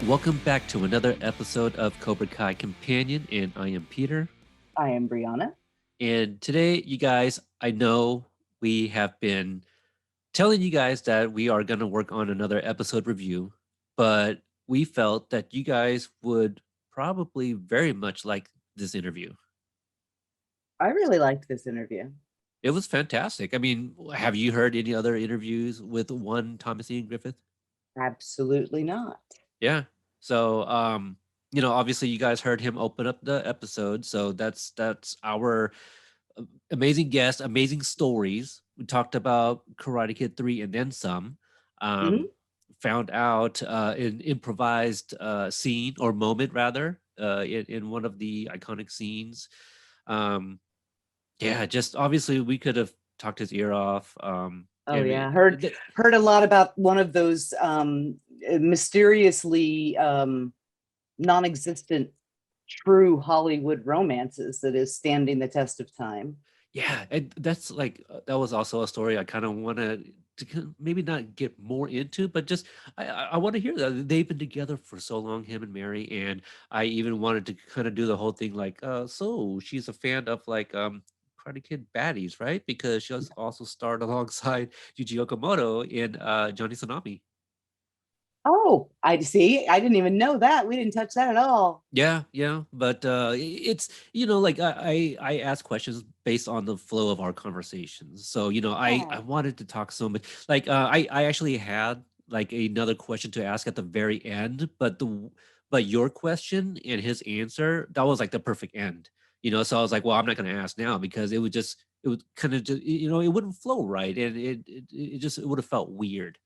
Welcome back to another episode of Cobra Kai Companion, and I am Peter. I am Brihana. And today, you guys, I know we have been telling you guys that we are going to work on another episode review, but we felt that you guys would probably very much like this interview. I really liked this interview. It was fantastic. I mean, have you heard any other interviews with one Thomas Ian Griffith? Absolutely not. Yeah. So, obviously you guys heard him open up the episode. So that's our amazing guest, amazing stories. We talked about Karate Kid 3 and then some. Mhm. Um, Found out an improvised scene or moment rather in one of the iconic scenes. Um, yeah, just obviously we could have talked his ear off. Oh I yeah, mean, heard a lot about one of those mysteriously non-existent true Hollywood romances that is standing the test of time. yeah, and that's like that was also a story I kind of want to maybe not get more into, but just I want to hear that they've been together for so long, him and Mary, and I even wanted to kind of do the whole thing like, so she's a fan of like Karate Kid baddies, right? Because she also starred alongside Yuji Okamoto in Johnny Tsunami. Oh, I see. I didn't even know that. We didn't touch that at all. Yeah, yeah, but it's like I ask questions based on the flow of our conversations. So I Yeah. wanted to talk so much. Like I actually had like another question to ask at the very end, but your question and his answer, that was like the perfect end. So I was like, well, I'm not going to ask now because it would kind of just it wouldn't flow right, and it would have felt weird.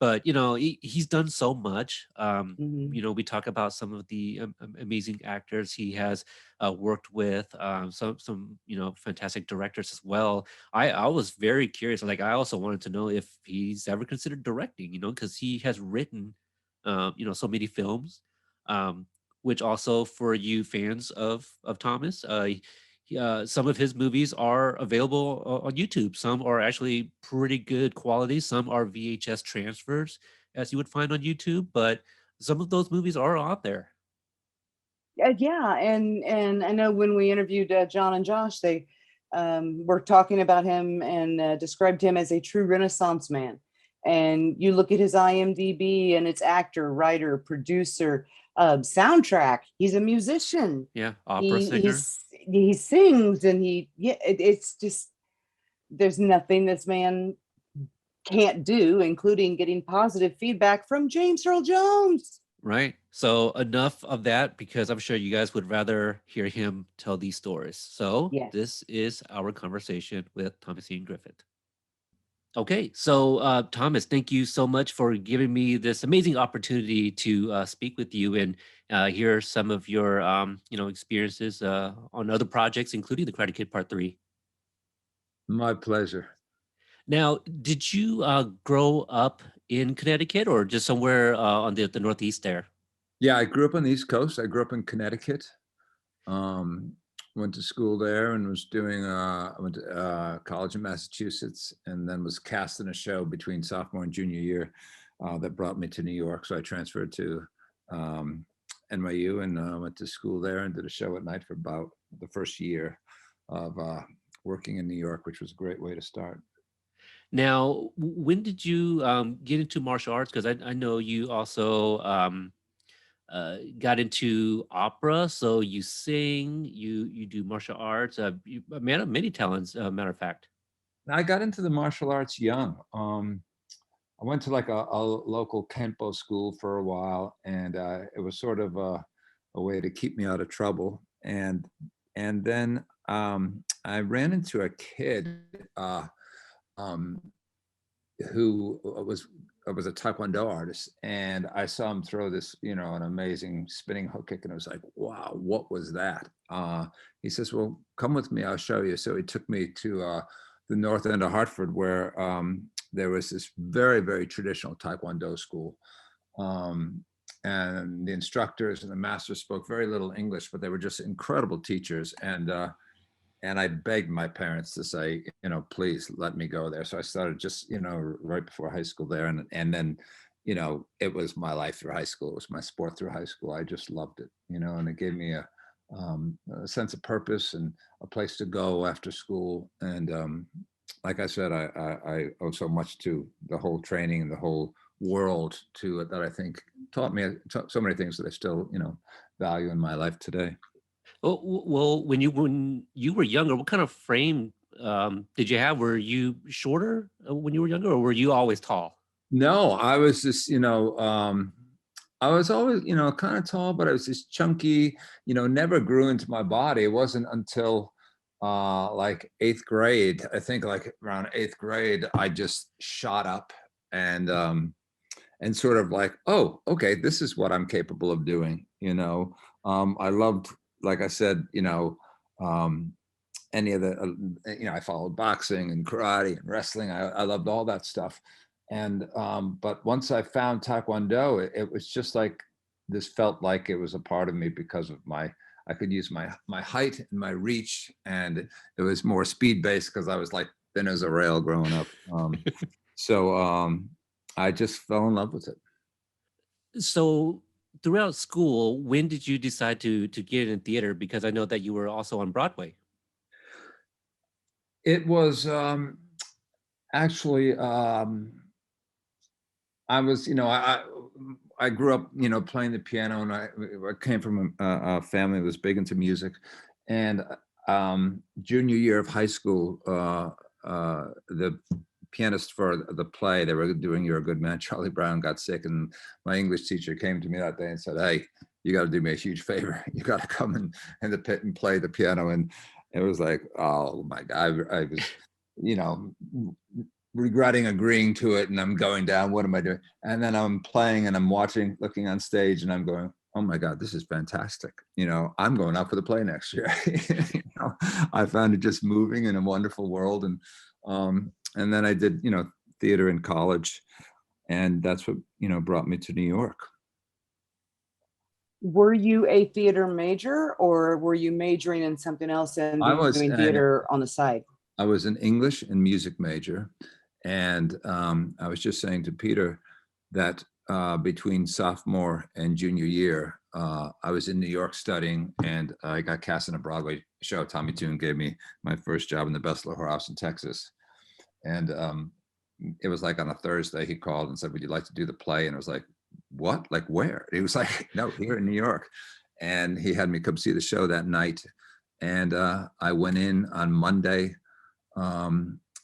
But he's done so much. Mhm. We talk about some of the amazing actors he has worked with, some fantastic directors as well. I was very curious. Like I also wanted to know if he's ever considered directing. Because he has written so many films. Um, which also for you fans of Thomas, some of his movies are available on YouTube. Some are actually pretty good quality. Some are VHS transfers, as you would find on YouTube. But some of those movies are out there. Yeah, and I know when we interviewed John and Josh, they were talking about him and described him as a true Renaissance man. And you look at his IMDb, and it's actor, writer, producer, soundtrack. He's a musician. Yeah, opera He singer. he sings, and it's just there's nothing this man can't do, including getting positive feedback from James Earl Jones. Right. So enough of that because I'm sure you guys would rather hear him tell these stories. So Yes. this is our conversation with Thomas Ian Griffith. Okay, so Thomas, thank you so much for giving me this amazing opportunity to speak with you and hear some of your, experiences on other projects, including the Karate Kid Part 3. My pleasure. Now, did you grow up in Connecticut or just somewhere on the Northeast there? Yeah, I grew up on the East Coast. I grew up in Connecticut. Um, Went to school there and was doing. I went to college in Massachusetts, and then was cast in a show between sophomore and junior year that brought me to New York. So I transferred to NYU and went to school there and did a show at night for about the first year of working in New York, which was a great way to start. Now, when did you get into martial arts? Because I know you also got into opera, so you sing, you do martial arts. You a man of many talents, matter of fact. I got into the martial arts young. I went to like a local Kenpo school for a while, and it was sort of a way to keep me out of trouble. And then I ran into a kid um, who was a Taekwondo artist, and I saw him throw this, an amazing spinning hook kick, and it was like, wow, what was that? He says, "Well, come with me, I'll show you." So he took me to the north end of Hartford, where there was this very, very traditional Taekwondo school. And the instructors and the masters spoke very little English, but they were just incredible teachers. And I begged my parents to say, please let me go there. So I started just, right before high school there. And then, it was my life through high school. It was my sport through high school. I just loved it, and it gave me a sense of purpose and a place to go after school. And like I said, I owe so much to the whole training and the whole world to it that I think taught me so many things that I still, value in my life today. Well, when you were younger, what kind of frame did you have? Were you shorter when you were younger, or were you always tall? No, I was just, I was always, kind of tall, but I was just chunky, never grew into my body. It wasn't until like eighth grade, I think like around eighth grade, I just shot up and sort of like, oh, okay, this is what I'm capable of doing. I loved, like I said, any of the, I followed boxing and karate and wrestling. I loved all that stuff. And, but once I found Taekwondo, it was just like, this felt like it was a part of me because of I could use my height and my reach, and it was more speed based because I was like thin as a rail growing up. So I just fell in love with it. So throughout school, when did you decide to get in theater? Because I know that you were also on Broadway. It was actually I was, I grew up, playing the piano, and I came from a family that was big into music. And junior year of high school, the pianist for the play, they were doing You're a Good Man, Charlie Brown, got sick, and my English teacher came to me that day and said, "Hey, you got to do me a huge favor. You got to come in the pit and play the piano." And it was like, oh my God, I was, regretting agreeing to it, and I'm going down, what am I doing? And then I'm playing and I'm looking on stage, and I'm going, oh my God, this is fantastic. I'm going out for the play next year. I found it just moving in a wonderful world. And then I did, theater in college, and that's what, brought me to New York. Were you a theater major, or were you majoring in something else and doing theater on the side? I was an English and music major. And I was just saying to Peter that between sophomore and junior year, I was in New York studying, and I got cast in a Broadway show. Tommy Tune gave me my first job in the Best Little House in Texas. And it was like on a Thursday, he called and said, "Would you like to do the play?" And I was like, "What? Like where?" And he was like, "No, here in New York." And he had me come see the show that night. And I went in on Monday,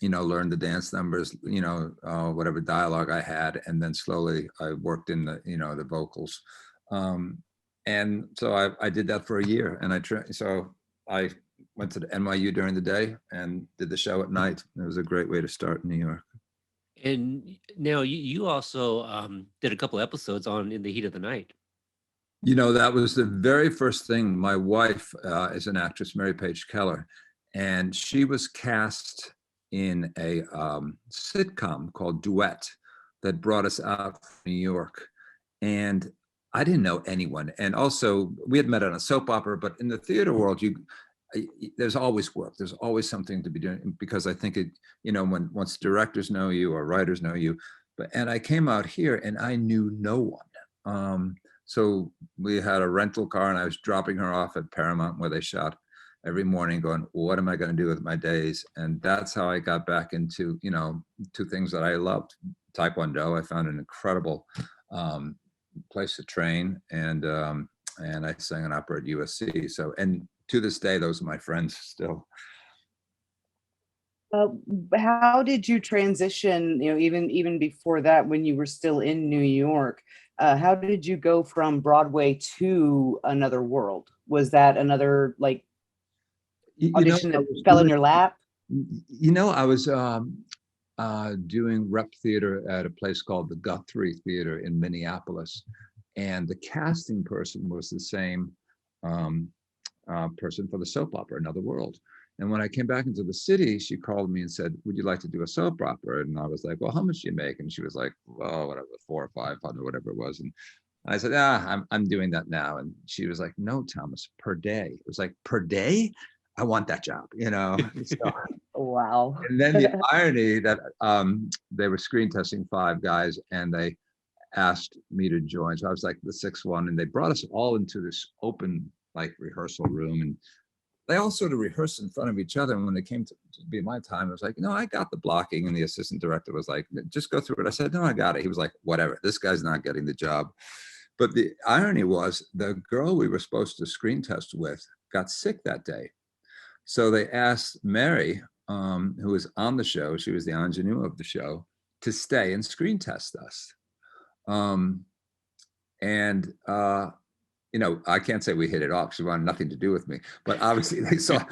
learned the dance numbers, whatever dialogue I had. And then slowly I worked in the, the vocals. And so I did that for a year. And so I went to the NYU during the day and did the show at night. It was a great way to start in New York. And now you also did a couple episodes on In the Heat of the Night. That was the very first thing. My wife is an actress, Mary Page Keller, and she was cast in a sitcom called Duet that brought us out from New York. And I didn't know anyone. And also we had met on a soap opera, but in the theater world, there's always work. There's always something to be doing, because I think once directors know you or writers know you, and I came out here and I knew no one. So we had a rental car, and I was dropping her off at Paramount where they shot every morning, going, what am I going to do with my days? And that's how I got back into, two things that I loved. Taekwondo, I found an incredible place to train, and I sang an opera at USC. So, and to this day, those are my friends still. How did you transition, even before that, when you were still in New York? How did you go from Broadway to Another World? Was that another audition that fell in your lap? I was doing rep theater at a place called the Guthrie Theater in Minneapolis, and the casting person was the same person for the soap opera Another World. And when I came back into the city, she called me and said, "Would you like to do a soap opera?" And I was like, "Well, how much do you make?" And she was like, "Well, whatever, 400 or 500, whatever it was." And I said, I'm doing that now." And she was like, "No, Thomas, per day." It was like, per day? I want that job, So, wow. And then the irony that they were screen testing 5 guys, and they asked me to join. So I was like the sixth one, and they brought us all into this open like rehearsal room, and they all sort of rehearsed in front of each other. And when it came to be my time, I was like, no, I got the blocking. And the assistant director was like, just go through it. I said, no, I got it. He was like, whatever, this guy's not getting the job. But the irony was the girl we were supposed to screen test with got sick that day. So they asked Mary, who was on the show, she was the ingenue of the show, to stay and screen test us. And you know, I can't say we hit it off. She wanted nothing to do with me, but obviously they saw,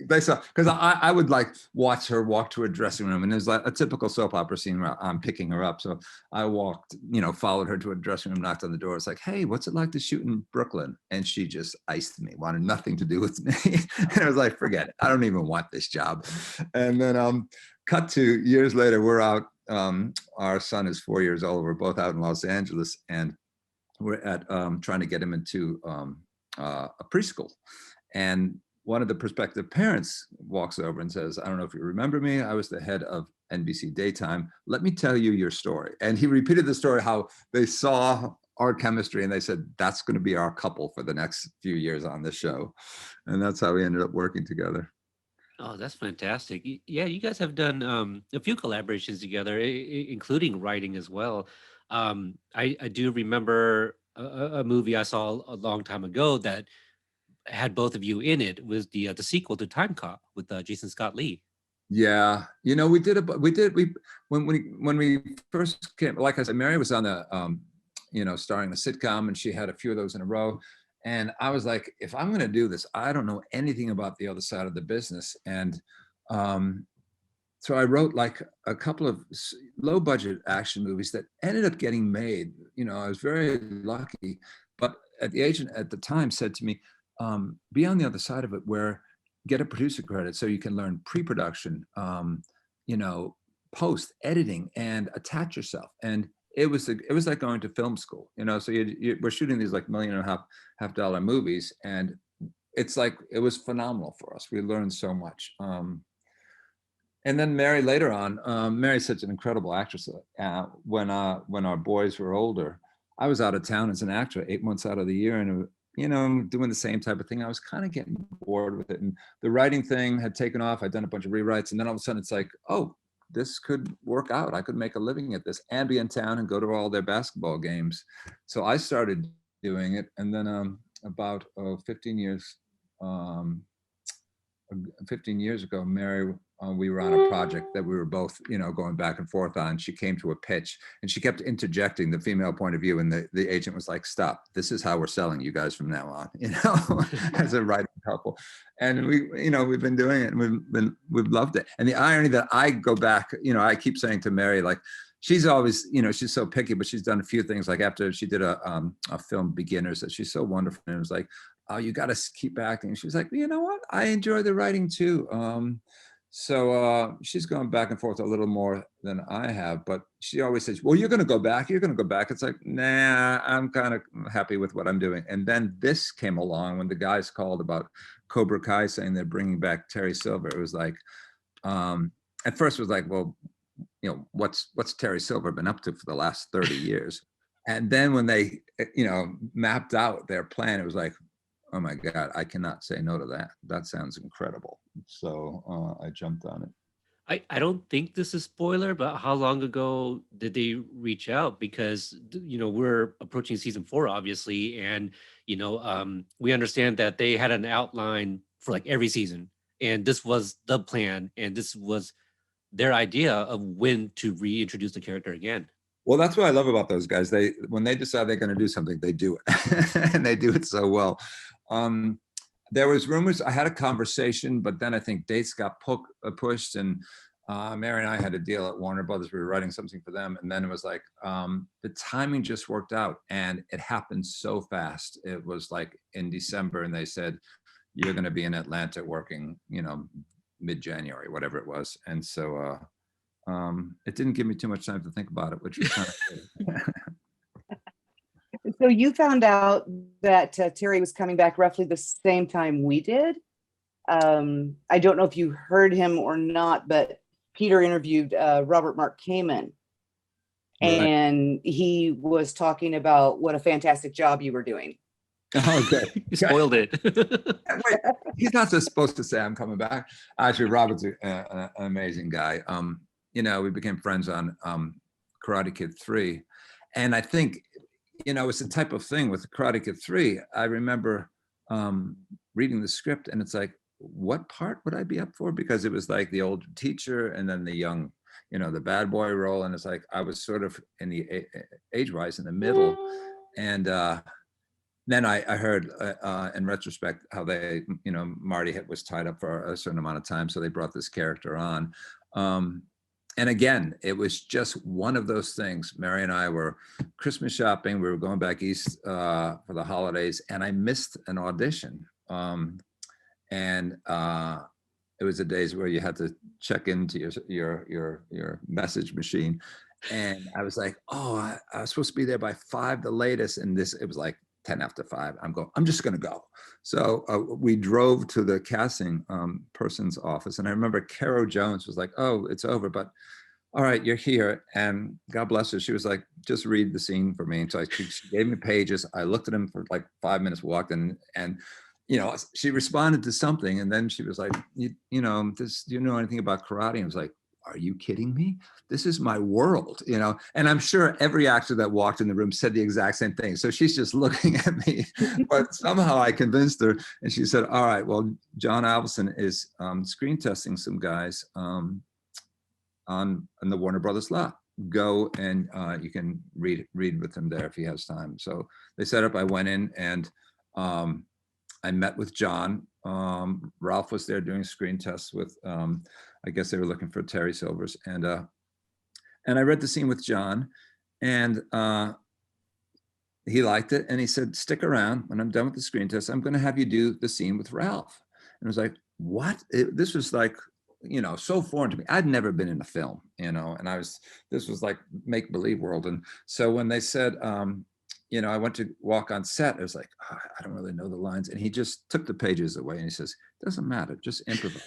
because I would like watch her walk to her dressing room, and there's like a typical soap opera scene where I'm picking her up. So I walked, you know, followed her to her dressing room, knocked on the door. It's like, hey, what's it like to shoot in Brooklyn? And she just iced me, wanted nothing to do with me. And I was like, forget it. I don't even want this job. And then cut to years later, we're out. Our son is 4 years old. We're both out in Los Angeles, and we're at trying to get him into a preschool. And one of the prospective parents walks over and says, I don't know if you remember me. I was the head of NBC Daytime. Let me tell you your story. And he repeated the story, how they saw our chemistry and they said, that's going to be our couple for the next few years on the show. And that's how we ended up working together. Oh, that's fantastic. Yeah, you guys have done a few collaborations together, including writing as well. I do remember a movie I saw a long time ago that had both of you in it. Was the sequel to Time Cop with Jason Scott Lee. Yeah, you know, when we first came, like I said, Mary was on the you know, starring a sitcom, and she had a few of those in a row. And I was like, if I'm going to do this, I don't know anything about the other side of the business. And so I wrote like a couple of low budget action movies that ended up getting made. You know, I was very lucky. But the agent at the time said to me, be on the other side of it, where get a producer credit so you can learn pre-production, you know, post editing, and attach yourself. And it was like going to film school, you know. So we're shooting these like $1.5 million movies, and it's like, it was phenomenal for us. We learned so much. And then Mary later on, Mary's such an incredible actress. When our boys were older, I was out of town as an actor 8 months out of the year, and you know, doing the same type of thing. I was kind of getting bored with it, and the writing thing had taken off. I'd done a bunch of rewrites, and then all of a sudden it's like, oh, this could work out. I could make a living at this and be in town and go to all their basketball games. So I started doing it. And then about 15 years ago, Mary, we were on a project that we were both, you know, going back and forth on. She came to a pitch and she kept interjecting the female point of view, and the agent was like, stop, this is how we're selling you guys from now on, you know, as a writing couple. And we, you know, we've been doing it, and we've loved it. And the irony that I go back, you know, I keep saying to Mary, like, she's always, you know, she's so picky, but she's done a few things. Like after she did a film, Beginners, that she's so wonderful. And it was like, oh, you got to keep acting. And she was like, you know what? I enjoy the writing too. So she's gone back and forth a little more than I have, but she always says, well, you're going to go back. You're going to go back. It's like, nah, I'm kind of happy with what I'm doing. And then this came along when the guys called about Cobra Kai, saying they're bringing back Terry Silver. It was like, at first it was like, well, you know, what's Terry Silver been up to for the last 30 years? And then when they, you know, mapped out their plan, it was like, oh my God, I cannot say no to that. That sounds incredible. So I jumped on it. I don't think this is spoiler, but how long ago did they reach out? Because, you know, we're approaching season 4, obviously. And, you know, we understand that they had an outline for like every season. And this was the plan. And this was their idea of when to reintroduce the character again. Well, that's what I love about those guys. When they decide they're going to do something, they do it. And they do it so well. There was rumors, I had a conversation, but then I think dates got pushed, and Mary and I had a deal at Warner Brothers. We were writing something for them. And then it was like, the timing just worked out, and it happened so fast. It was like in December, and they said, you're going to be in Atlanta working, you know, mid-January, whatever it was. And so it didn't give me too much time to think about it, which was kind of good. So you found out that Terry was coming back roughly the same time we did. I don't know if you heard him or not, but Peter interviewed Robert Mark Kamen, Right. and he was talking about what a fantastic job you were doing. Okay. You spoiled it. Wait, he's not just supposed to say I'm coming back. Actually, Robert's an amazing guy. You know, we became friends on Karate Kid 3. And I think, you know, it's the type of thing with Karate Kid 3. I remember reading the script and it's like, what part would I be up for? Because it was like the older teacher and then the young, you know, the bad boy role. And it's like, I was sort of in the age-wise in the middle. And then I heard in retrospect how they, you know, Marty was tied up for a certain amount of time. So they brought this character on. And again, it was just one of those things. Mary and I were Christmas shopping. We were going back east for the holidays and I missed an audition. And it was the days where you had to check into your message machine. And I was like, oh, I was supposed to be there by 5 the latest. And it was like 10 after 5. I'm just going to go. So we drove to the casting person's office. And I remember Caro Jones was like, oh, it's over. But all right, you're here. And God bless her. She was like, just read the scene for me. And so she gave me pages. I looked at them for like 5 minutes, walked in, and you know, she responded to something. And then she was like, you know, do you know anything about karate? And I was like, are you kidding me? This is my world, you know? And I'm sure every actor that walked in the room said the exact same thing. So she's just looking at me, but somehow I convinced her. And she said, all right, well, John Avildsen is screen testing some guys on the Warner Brothers lot. Go and you can read with him there if he has time. So they set up, I went in and I met with John. Ralph was there doing screen tests with, I guess they were looking for Terry Silvers. And I read the scene with John and he liked it. And he said, stick around. When I'm done with the screen test, I'm going to have you do the scene with Ralph. And I was like, what? This was like, you know, so foreign to me. I'd never been in a film, you know, and this was like make-believe world. And so when they said, you know, I went to walk on set, I was like, oh, I don't really know the lines. And he just took the pages away and he says, doesn't matter, just improvise.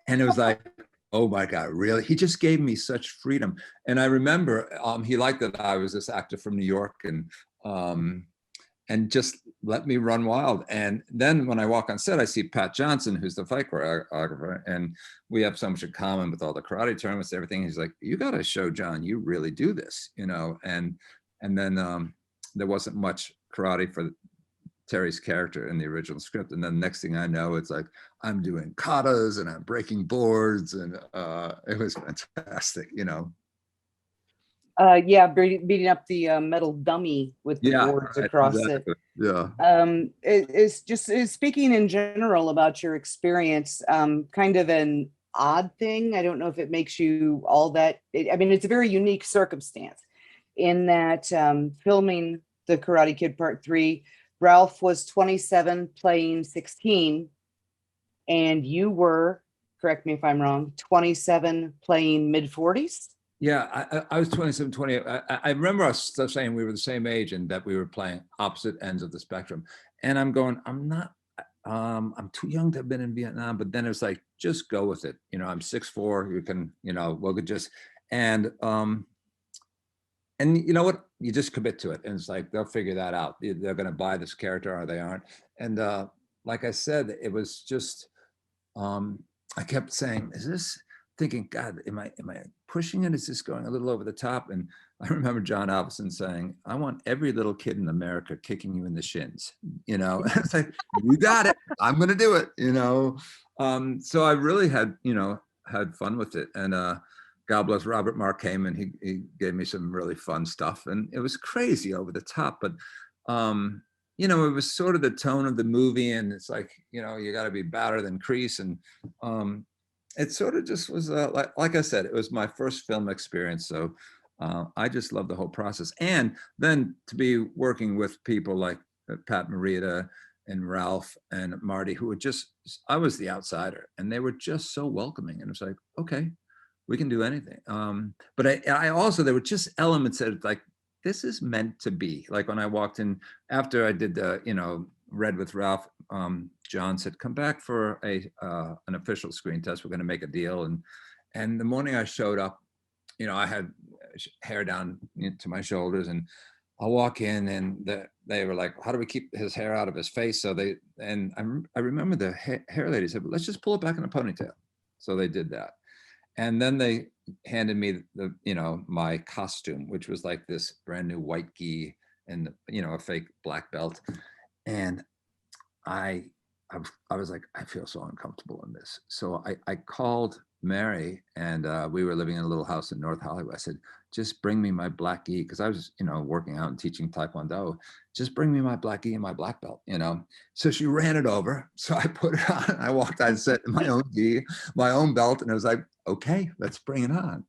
And it was like, oh my God, really? He just gave me such freedom. And I remember he liked that I was this actor from New York and just let me run wild. And then when I walk on set, I see Pat Johnson, who's the fight choreographer, and we have so much in common with all the karate tournaments, everything. He's like, you got to show John, you really do this, you know? And then there wasn't much karate for Terry's character in the original script. And then next thing I know, it's like, I'm doing katas and I'm breaking boards and it was fantastic, you know? Yeah, beating up the metal dummy with the boards right, across exactly. it. Yeah. It's just speaking in general about your experience, kind of an odd thing. I don't know if it makes you all that. I mean, it's a very unique circumstance in that filming the Karate Kid Part 3, Ralph was 27 playing 16, and you were, correct me if I'm wrong, 27 playing mid-40s. Yeah, I was 27, 28. I remember us saying we were the same age and that we were playing opposite ends of the spectrum. And I'm going, I'm too young to have been in Vietnam. But then it's like, just go with it. You know, I'm 6'4", you can, you know, we'll just, and you know what? You just commit to it. And it's like, they'll figure that out. They're going to buy this character or they aren't. And like I said, it was just, I kept saying, is this, thinking, God, am I pushing it? Is this going a little over the top? And I remember John Avildsen saying, I want every little kid in America kicking you in the shins, you know? It's like, you got it, I'm going to do it, you know? So I really had, you know, had fun with it. And God bless Robert Mark came and he gave me some really fun stuff and it was crazy over the top, but you know, it was sort of the tone of the movie and it's like, you know, you got to be badder than Kreese. And it sort of just was like I said, it was my first film experience. So I just love the whole process. And then to be working with people like Pat Morita and Ralph and Marty, who were just, I was the outsider and they were just so welcoming. And it was like, okay, we can do anything. But I also, there were just elements that like, this is meant to be. Like when I walked in after I did the, you know, Red with Ralph, John said, come back for an official screen test. We're going to make a deal. And the morning I showed up, you know, I had hair down to my shoulders, and I'll walk in, and they were like, "How do we keep his hair out of his face?" So I remember the hair lady said, "Let's just pull it back in a ponytail." So they did that, and then they handed me my costume, which was like this brand new white gi and a fake black belt, and I was like, I feel so uncomfortable in this. So I called Mary, and we were living in a little house in North Hollywood. I said, just bring me my black gi, because I was, working out and teaching Taekwondo. Just bring me my black gi and my black belt, So she ran it over. So I put it on. I walked on set in my own gi, my own belt, and I was like, okay, let's bring it on,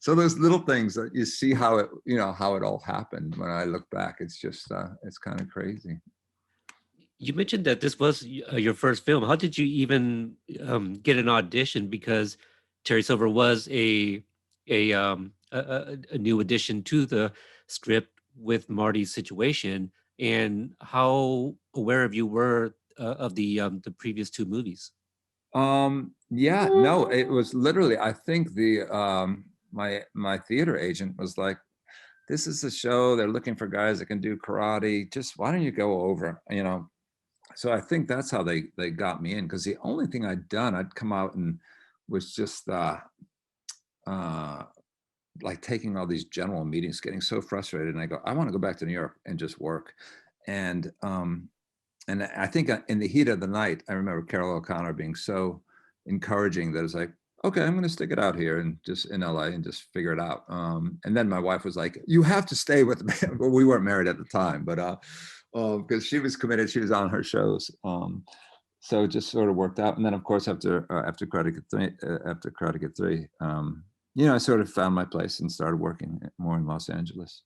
So those little things that you see how it all happened. When I look back, it's just, it's kind of crazy. You mentioned that this was your first film. How did you even get an audition? Because Terry Silver was a new addition to the script with Marty's situation, and how aware of you were of the previous two movies? Yeah, no, it was literally, I think my theater agent was like, this is a show, they're looking for guys that can do karate. Just why don't you go over, So I think that's how they got me in, because the only thing I'd come out and was just like taking all these general meetings, getting so frustrated, and I go, I want to go back to New York and just work. And I think in the heat of the night, I remember Carol O'Connor being so encouraging that it's like, okay, I'm going to stick it out here and just in LA and just figure it out. And then my wife was like, you have to stay with me. Well, we weren't married at the time, but because she was committed, she was on her shows. So it just sort of worked out. And then, of course, after Karate Kid 3, I sort of found my place and started working more in Los Angeles.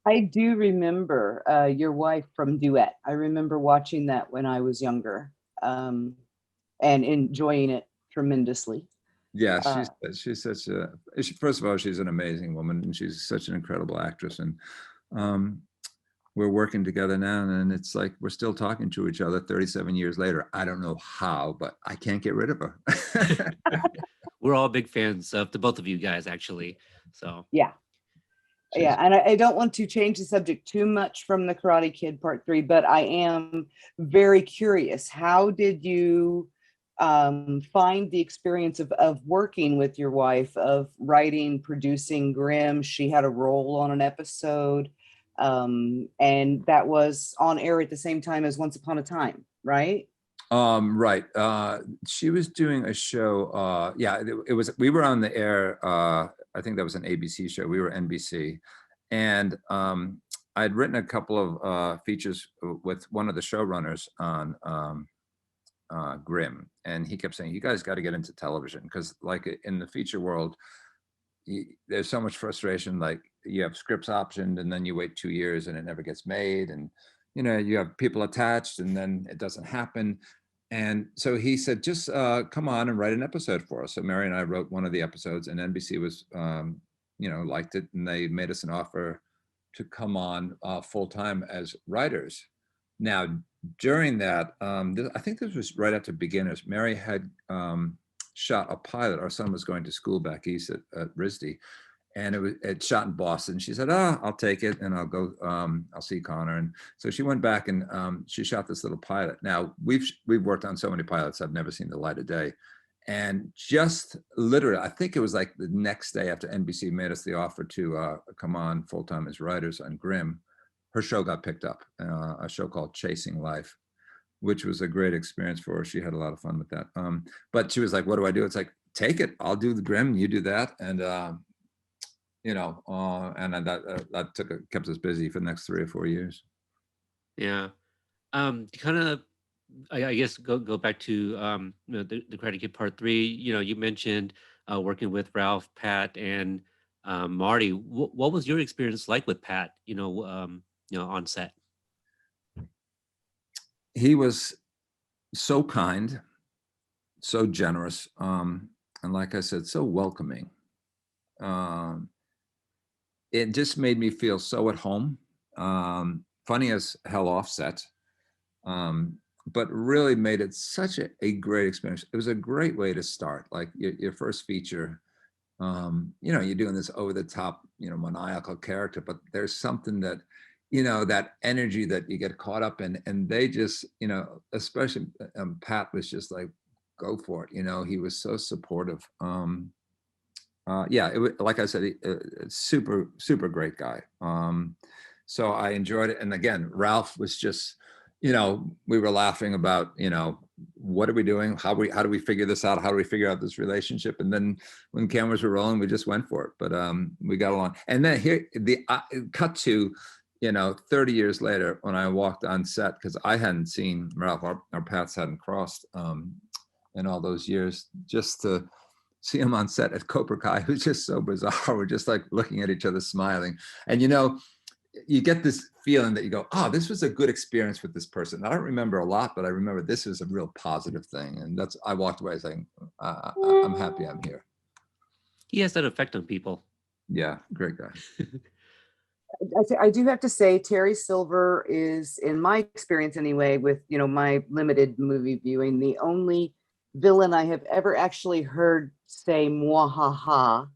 I do remember your wife from Duet. I remember watching that when I was younger, and enjoying it tremendously. Yeah, she's such first of all, she's an amazing woman, and she's such an incredible actress. And we're working together now, and it's like we're still talking to each other 37 years later. I don't know how, but I can't get rid of her. We're all big fans of the both of you guys, actually. So yeah. Yeah, and I don't want to change the subject too much from the Karate Kid Part 3, but I am very curious. How did you find the experience of working with your wife, of writing, producing Grimm? She had a role on an episode, and that was on air at the same time as Once Upon a Time, right? Right. She was doing a show. Yeah, it was. We were on the air. I think that was an ABC show. We were NBC, and I'd written a couple of features with one of the showrunners on Grimm, and he kept saying, "You guys got to get into television, because, like, in the feature world, there's so much frustration. Like, you have scripts optioned, and then you wait 2 years, and it never gets made, and you have people attached, and then it doesn't happen." And so he said, just come on and write an episode for us. So Mary and I wrote one of the episodes, and NBC was, liked it, and they made us an offer to come on full time as writers. Now, during that, I think this was right after Beginners. Mary had shot a pilot. Our son was going to school back east at RISD, and it shot in Boston. She said, I'll take it, and I'll go, I'll see Connor. And so she went back, and she shot this little pilot. Now, we've worked on so many pilots, I've never seen the light of day. And just literally, I think it was like the next day after NBC made us the offer to come on full-time as writers on Grimm, her show got picked up, a show called Chasing Life, which was a great experience for her. She had a lot of fun with that. But she was like, what do I do? It's like, take it. I'll do the Grimm, you do that. And, and that kept us busy for the next 3 or 4 years. yeah, kind of, I guess go back to the Karate Kid Part 3. You mentioned working with Ralph, Pat, and Marty. What was your experience like with Pat? On set. He was so kind, so generous, and like I said, so welcoming. It just made me feel so at home. Funny as hell offset, but really made it such a great experience. It was a great way to start, like your first feature. you know, you're doing this over the top, you know, maniacal character, but there's something that, you know, that energy that you get caught up in, and they just, you know, especially Pat was just like, go for it. You know, he was so supportive. Yeah, like I said, super, super great guy. So I enjoyed it. And again, Ralph was just, you know, we were laughing about, you know, what are we doing? How do we figure this out? How do we figure out this relationship? And then when cameras were rolling, we just went for it. But we got along. And then here, the cut to, you know, 30 years later, when I walked on set, because I hadn't seen Ralph, our paths hadn't crossed in all those years, just to see him on set at Cobra Kai, it was just so bizarre. We're just like looking at each other smiling. And, you know, you get this feeling that you go, oh, this was a good experience with this person. I don't remember a lot, but I remember this was a real positive thing. And that's, I walked away saying, I'm happy I'm here. He has that effect on people. Yeah, great guy. I do have to say, Terry Silver is, in my experience anyway, with, you know, my limited movie viewing, the only villain I have ever actually heard say "mwahaha."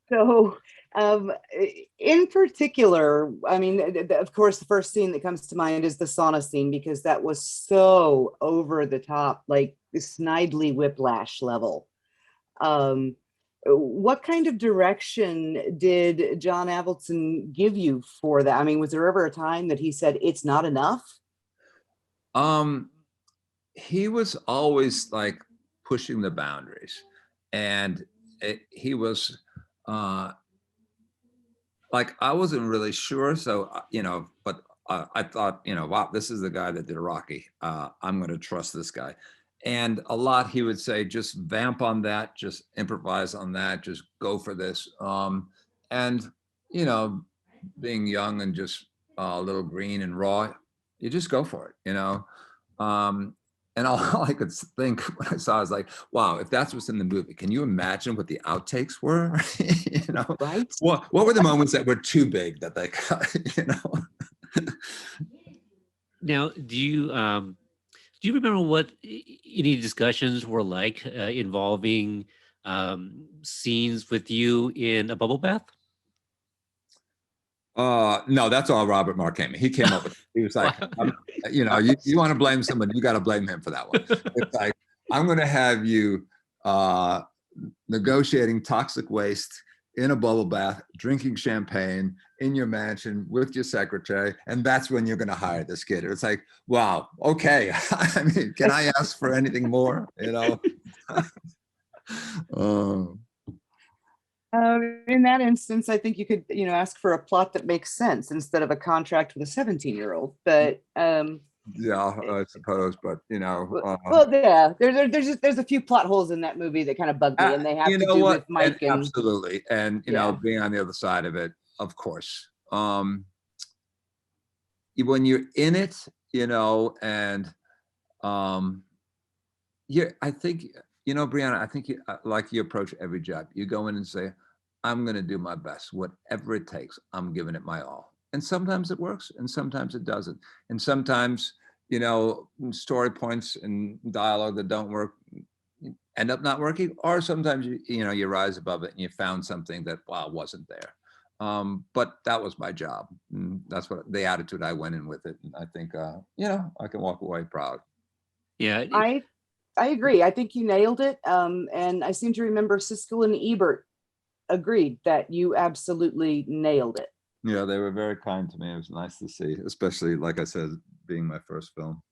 So, in particular, I mean, of course, the first scene that comes to mind is the sauna scene, because that was so over the top, like Snidely Whiplash level. What kind of direction did John Avildsen give you for that? I mean, was there ever a time that he said it's not enough? He was always like pushing the boundaries, and he was like, I wasn't really sure. So, you know, but I thought, you know, wow, this is the guy that did Rocky. I'm going to trust this guy. And a lot he would say, just vamp on that, just improvise on that, just go for this. And, you know, being young and just a little green and raw, you just go for it, you know. And all I could think when I saw was like, wow, if that's what's in the movie, can you imagine what the outtakes were? You know, Right. what were the moments that were too big that they cut, you know? Now, do you remember what any discussions were like involving scenes with you in a bubble bath? No, that's all Robert Marcame. He came up with it. He was like, Wow. you know, you want to blame someone, you got to blame him for that one. It's like, I'm going to have you negotiating toxic waste in a bubble bath, drinking champagne in your mansion with your secretary, and that's when you're going to hire this kid. It's like, wow, okay. I mean, can I ask for anything more? You know. In that instance, I think you could, you know, ask for a plot that makes sense instead of a contract with a 17-year-old. But yeah, I suppose. But you know, well, yeah, there's a few plot holes in that movie that kind of bug me, and they have you to know do what? with Mike and absolutely, and you yeah. know, being on the other side of it, of course. When you're in it, you know, and yeah, I think, you know, Brihana, I think like you approach every job. You go in and say, I'm going to do my best, whatever it takes. I'm giving it my all. And sometimes it works, and sometimes it doesn't. And sometimes, you know, story points and dialogue that don't work end up not working, or sometimes you know, you rise above it and you found something that, wow, wasn't there. But that was my job. And that's what the attitude I went in with it. And I think, you know, I can walk away proud. Yeah, I agree. I think you nailed it. And I seem to remember Siskel and Ebert agreed that you absolutely nailed it. Yeah, they were very kind to me. It was nice to see, especially, like I said, being my first film.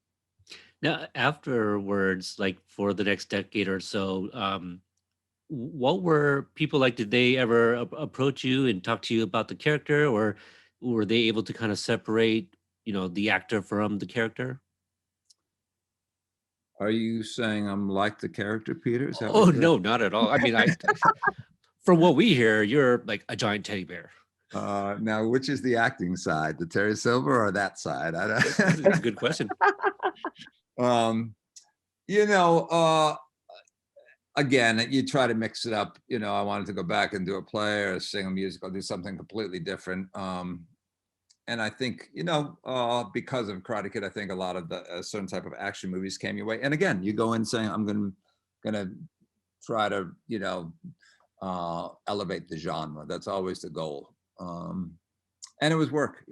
now afterwards, like for the next decade or so, what were people like? Did they ever approach you and talk to you about the character, or were they able to kind of separate, you know, the actor from the character? Are you saying I'm like the character, Peter? Is that what Oh you're no, not at all. I mean, from what we hear, you're like a giant teddy bear. now, which is the acting side, the Terry Silver or that side? I That's don't. a good question. You know, again, you try to mix it up. You know, I wanted to go back and do a play or sing a musical, do something completely different. And I think, you know, because of Karate Kid, I think a lot of the certain type of action movies came your way. And again, you go in saying, I'm gonna try to, elevate the genre. That's always the goal. And it was work,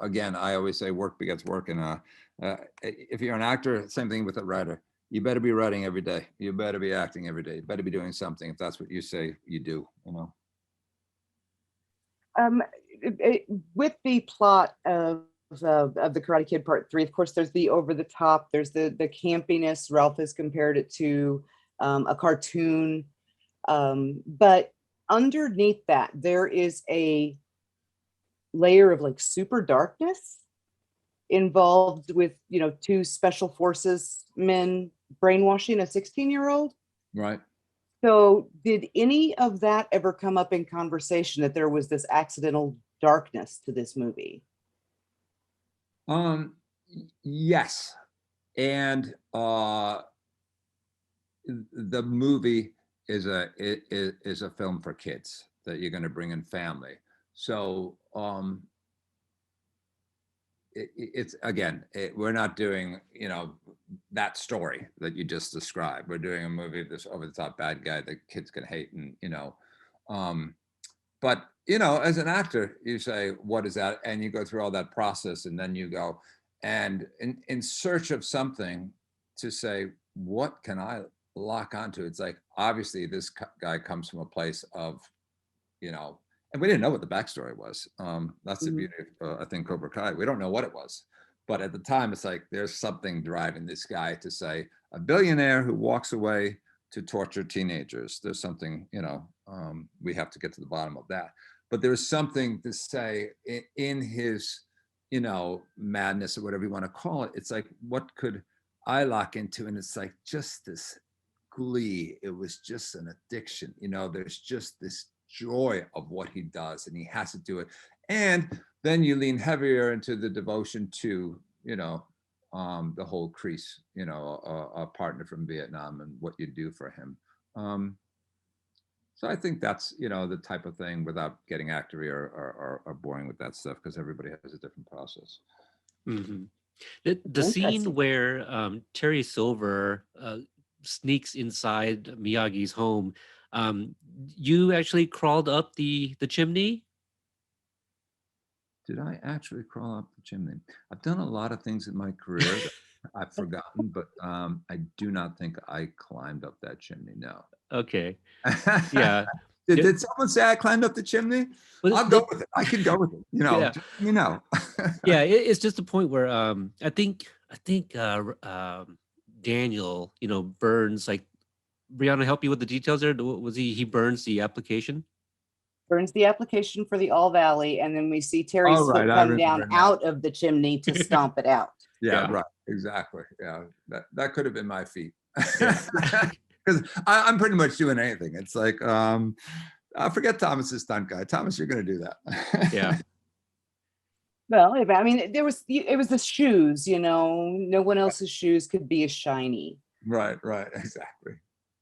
again, I always say work begets work. And if you're an actor, same thing with a writer. You better be writing every day. You better be acting every day. You better be doing something if that's what you say you do. Um, with the plot of the Karate Kid Part 3, of course, there's the over the top, there's the campiness. Ralph has compared it to a cartoon, but underneath that, there is a layer of like super darkness involved with, two special forces men brainwashing a 16-year-old. Right. So did any of that ever come up in conversation, that there was this accidental darkness to this movie? Yes. And the movie is a film for kids that you're going to bring in family. So it's again, we're not doing that story that you just described. We're doing a movie of this over the top bad guy that kids can hate, and but as an actor, you say, what is that? And you go through all that process, and then you go and in search of something to say, what can I lock onto? It's like, obviously this guy comes from a place of, and we didn't know what the backstory was. That's the beauty of, I think, Cobra Kai. We don't know what it was. But at the time, it's like, there's something driving this guy to say, a billionaire who walks away to torture teenagers. There's something, we have to get to the bottom of that. But there's something to say in his, madness, or whatever you want to call it. It's like, what could I lock into? And it's like, just this glee. It was just an addiction. There's just this joy of what he does, and he has to do it. And then you lean heavier into the devotion to, the whole crease, a partner from Vietnam, and what you do for him. So I think that's, the type of thing, without getting actory or boring with that stuff, because everybody has a different process. Mm-hmm. The scene where Terry Silver sneaks inside Miyagi's home, you actually crawled up the chimney? Did I actually crawl up the chimney? I've done a lot of things in my career that I've forgotten, but I do not think I climbed up that chimney. No. Okay. Yeah. Did someone say I climbed up the chimney? I'll go with it. I can go with it. Yeah. Just let me know. Yeah, it's just a point where I think Daniel, burns, like, Brihana, help you with the details there. Was he burns the application? Burns the application for the All Valley, and then we see Terry's Oh, right, foot I come down remember now. out of the chimney to stomp it out. Yeah, Yeah. right. Exactly. Yeah, that could have been my feet. Yeah. Because I'm pretty much doing anything. It's like, I forget Thomas's stunt guy. Thomas, you're going to do that. Yeah. Well, I mean, it was the shoes, no one else's shoes could be as shiny. Right, exactly.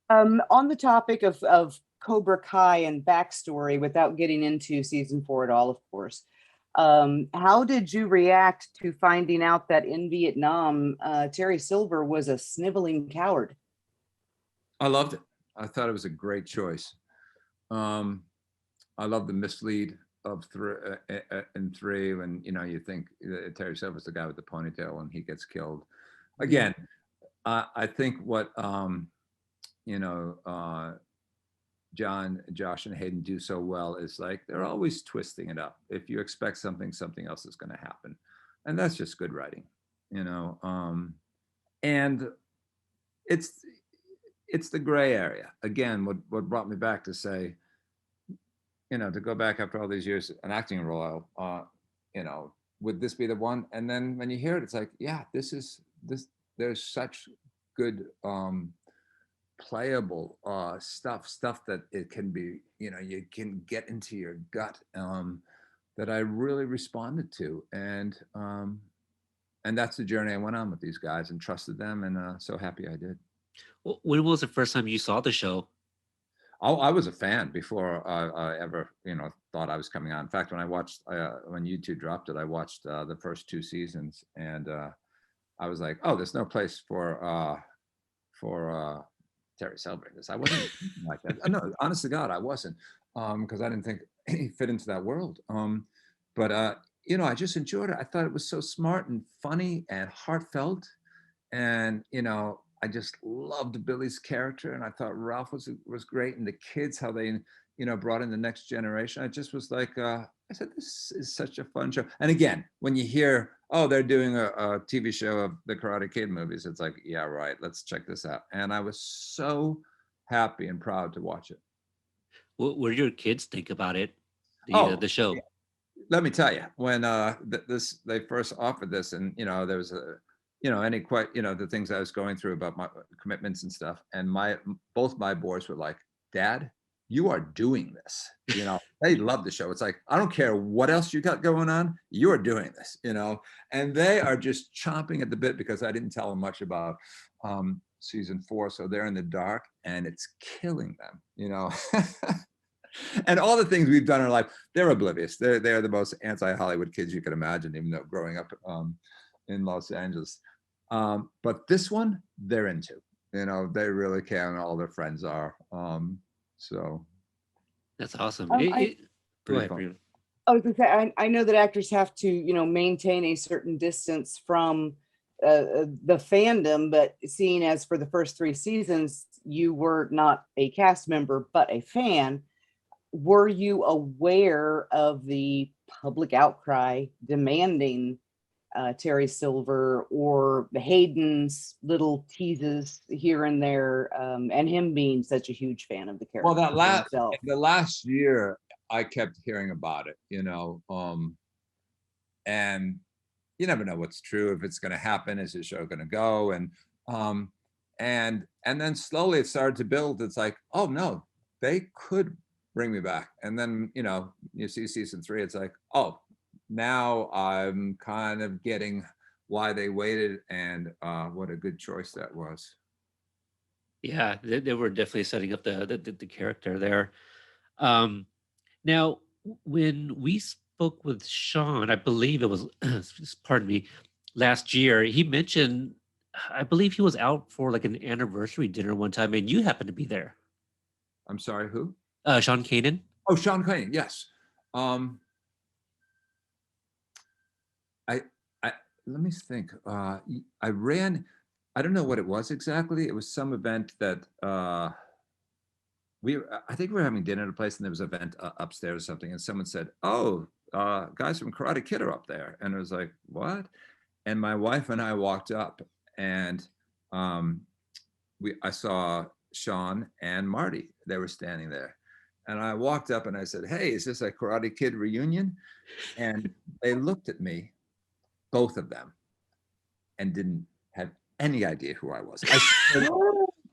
On the topic of Cobra Kai and backstory, without getting into season 4 at all, of course, how did you react to finding out that in Vietnam, Terry Silver was a sniveling coward? I loved it. I thought it was a great choice. I love the mislead of in 3, when you think Terry Silver's the guy with the ponytail and he gets killed. Again, I think what John, Josh, and Hayden do so well is, like, they're always twisting it up. If you expect something else is going to happen, and that's just good writing, and it's the gray area. Again, what brought me back to say, to go back after all these years, an acting role, would this be the one? And then when you hear it, it's like, yeah, this. There's such good playable stuff that it can be, you can get into your gut, that I really responded to, and that's the journey I went on with these guys, and trusted them, and so happy I did. When was the first time you saw the show? I was a fan before I ever, thought I was coming on. In fact, when I watched, when YouTube dropped it, I watched the first 2 seasons, and I was like, oh, there's no place for Terry celebrate this. I wasn't like that. No, honest to God, I wasn't, because I didn't think he fit into that world. But you know, I just enjoyed it. I thought it was so smart and funny and heartfelt, and you know, I just loved Billy's character, and I thought Ralph was great, and the kids, how they, you know, brought in the next generation. I just was like, I said, this is such a fun show. And again, when you hear, oh, they're doing a TV show of the Karate Kid movies, it's like, yeah, right, let's check this out. And I was so happy and proud to watch it. What do your kids think about it? Oh, The show. let me tell you, when they first offered this, and you know, there was a, you know, any quite, you know, the things I was going through about my commitments and stuff, and both my boys were like, Dad, you are doing this. You know, they love the show. It's like, I don't care what else you got going on, you're doing this, you know. And they are just chomping at the bit because I didn't tell them much about season 4, so they're in the dark, and it's killing them, you know. And all the things we've done in our life, they're oblivious. They're the most anti-Hollywood kids you can imagine, even though growing up in Los Angeles. But this one, they're into. You know, they really can. All their friends are. So That's awesome. Um, Go pretty ahead, fun. Brianna. I was gonna say, I know that actors have to, you know, maintain a certain distance from the fandom, but seeing as for the first 3 seasons, you were not a cast member, but a fan, were you aware of the public outcry demanding Terry Silver or the Hayden's little teases here and there, and him being such a huge fan of the character? Well, himself? the last year, I kept hearing about it, you know, and you never know what's true, if it's going to happen, is the show going to go, and then slowly it started to build. It's like, oh no, they could bring me back. And then, you know, you see season 3, it's like, oh, now I'm kind of getting why they waited, and what a good choice that was. Yeah, they were definitely setting up the character there. Um, Now, when we spoke with Sean, I believe it was, pardon me, last year, he mentioned, I believe he was out for like an anniversary dinner one time, and you happened to be there. I'm sorry, who? Sean Kanan. Oh, Sean Coney, yes. um I, I let me think. I ran. I don't know what it was exactly. It was some event that I think we were having dinner at a place, and there was an event upstairs or something, and someone said, "Oh, guys from Karate Kid are up there," and it was like, "What?" And my wife and I walked up, and um, I saw Sean and Marty. They were standing there, and I walked up and I said, "Hey, is this a Karate Kid reunion?" And they looked at me, both of them, and didn't have any idea who I was.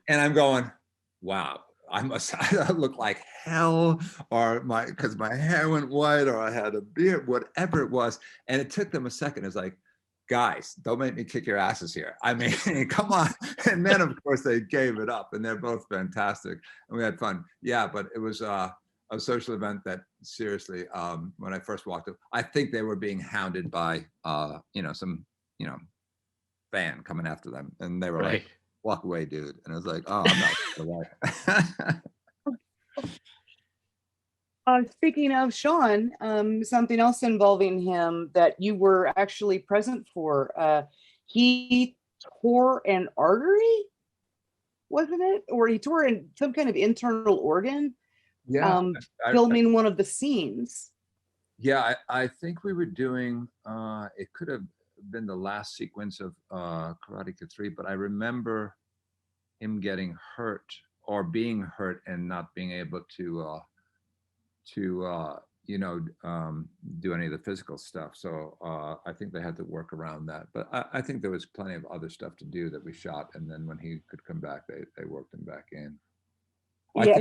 And I'm going, wow, I look like hell, or because my hair went white, or I had a beard, whatever it was. And it took them a second. It's like, guys, don't make me kick your asses here. I mean, come on. And then of course they gave it up, and they're both fantastic, and we had fun. Yeah, but it was a social event that seriously, when I first walked up, I think they were being hounded by some fan coming after them, and they were Right. like, walk away, dude. And I was like, oh, I'm not away. Speaking of Sean, something else involving him that you were actually present for. He tore an artery, wasn't it? Or he tore in some kind of internal organ, Yeah, filming one of the scenes. yeah, I think we were doing, it could have been the last sequence of Karate Kid 3, but I remember him getting hurt, or being hurt, and not being able to do any of the physical stuff. So I think they had to work around that. But I think there was plenty of other stuff to do that we shot, and then when he could come back, they worked him back in. Yeah,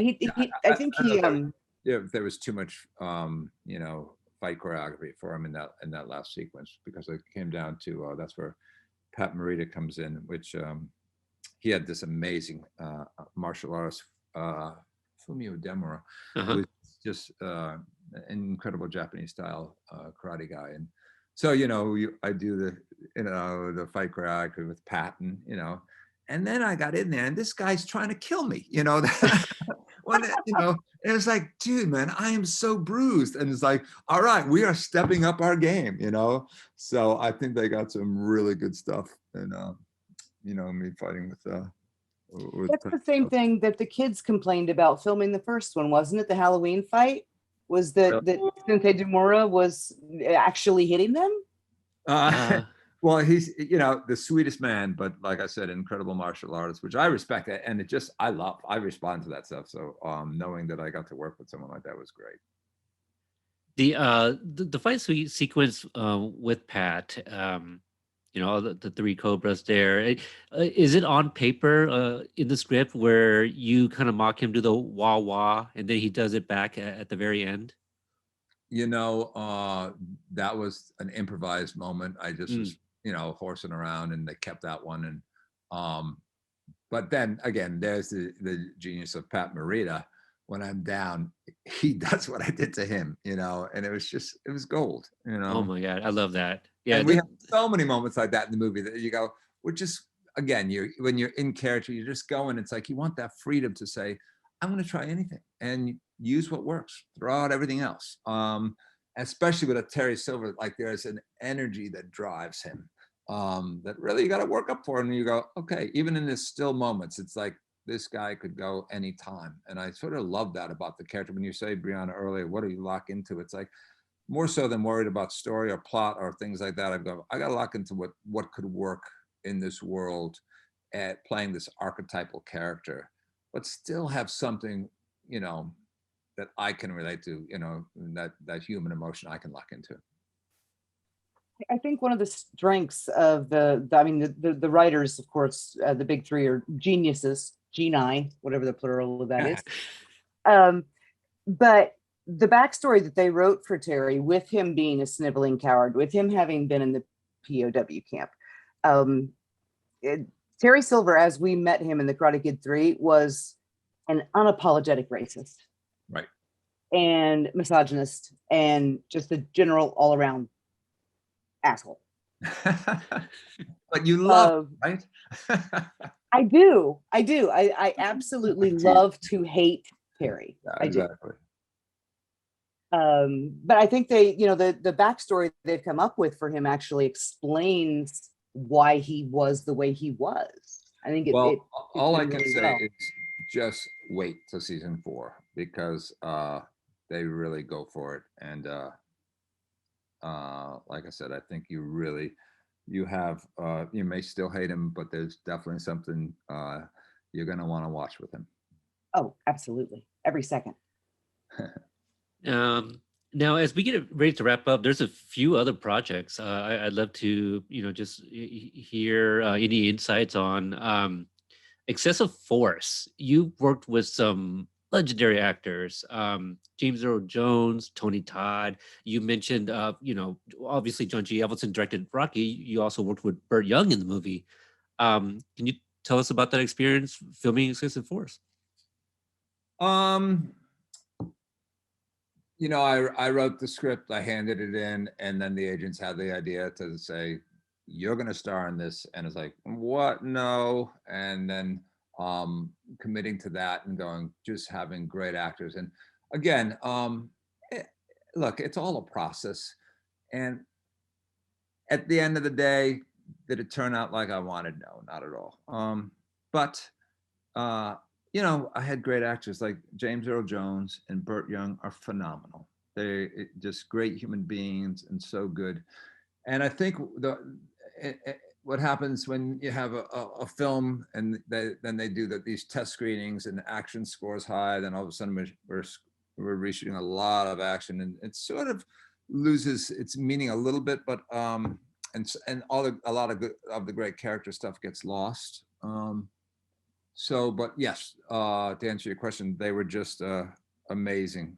I think don't he know if there was too much fight choreography for him in that last sequence, because it came down to that's where Pat Morita comes in, which he had this amazing martial artist, Fumio Demura, Uh-huh. who was just an incredible Japanese style karate guy. And so I do the fight choreography with Pat, and And then I got in there, and this guy's trying to kill me, you know. When you know, and it's like, dude, man, I am so bruised. And it's like, all right, we are stepping up our game, you know. So I think they got some really good stuff, and you know, me fighting with That's the same thing that the kids complained about filming the first one, wasn't it? The Halloween fight was that Sensei Demura was actually hitting them. Uh, Well, he's, you know, the sweetest man, but like I said, incredible martial artist, which I respect, and it just, I respond to that stuff. So knowing that I got to work with someone like that was great. the fight sequence with Pat, you know, the three cobras there. Is it on paper in the script where you kind of mock him to the wah wah, and then he does it back at the very end? You know, that was an improvised moment. I just was, you know, horsing around, and they kept that one. And but then again, there's the genius of Pat Morita. When I'm down, he does what I did to him, you know, and it was gold, you know. Oh my God, I love that. Yeah, And we have so many moments like that in the movie that you go, we're just, again, when you're in character, you're just going. It's like you want that freedom to say, I'm going to try anything and use what works, throw out everything else. Especially with a Terry Silver, like there's an energy that drives him that really you got to work up for. And you go, okay, even in his still moments, it's like this guy could go anytime. And I sort of love that about the character. When you say, Brihana, earlier, what do you lock into? It's like, more so than worried about story or plot or things like that, I got to lock into what could work in this world at playing this archetypal character, but still have something, you know, that I can relate to, you know, that human emotion I can lock into. I think one of the strengths of I mean, the writers, of course, the big three are geniuses, genii, whatever the plural of that is. But the backstory that they wrote for Terry, with him being a sniveling coward, with him having been in the POW camp, Terry Silver, as we met him in The Karate Kid 3, was an unapologetic racist. Right. And misogynist, and just a general all-around asshole. But you love it, right? I do. I absolutely love to hate Terry. Yeah, exactly. But I think they, you know, the backstory they've come up with for him actually explains why he was the way he was. I think all I can really say well. is just wait till season 4, because they really go for it. And like I said, I think you have, you may still hate him, but there's definitely something you're going to want to watch with him. Oh, absolutely. Every second. Now, as we get ready to wrap up, there's a few other projects I'd love to, you know, just hear any insights on. Excessive Force. You worked with some legendary actors, James Earl Jones, Tony Todd. You mentioned, you know, obviously John G. Avildsen directed Rocky. You also worked with Burt Young in the movie. Can you tell us about that experience filming Excessive Force? You know, I wrote the script, I handed it in, and then the agents had the idea to say, you're going to star in this. And it's like, what? No. And then committing to that and going, just having great actors. And again, look, it's all a process. And at the end of the day, did it turn out like I wanted? No, not at all. But you know, I had great actors like James Earl Jones and Burt Young are phenomenal. They're just great human beings and so good. And I think what happens when you have a film and then they do these test screenings and the action scores high, then all of a sudden we're reshooting a lot of action, and it sort of loses its meaning a little bit. But and a lot of the great character stuff gets lost. But yes, to answer your question, they were just amazing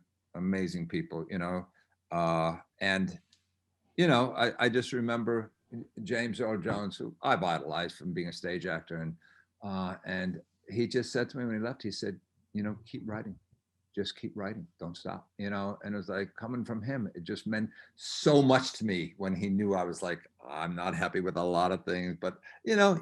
people, you know. And, you know, I just remember James Earl Jones, who I've idolized from being a stage actor. And he just said to me when he left, he said, you know, keep writing. just keep writing, don't stop, you know. And it was like, coming from him, it just meant so much to me when he knew I was like, I'm not happy with a lot of things, but so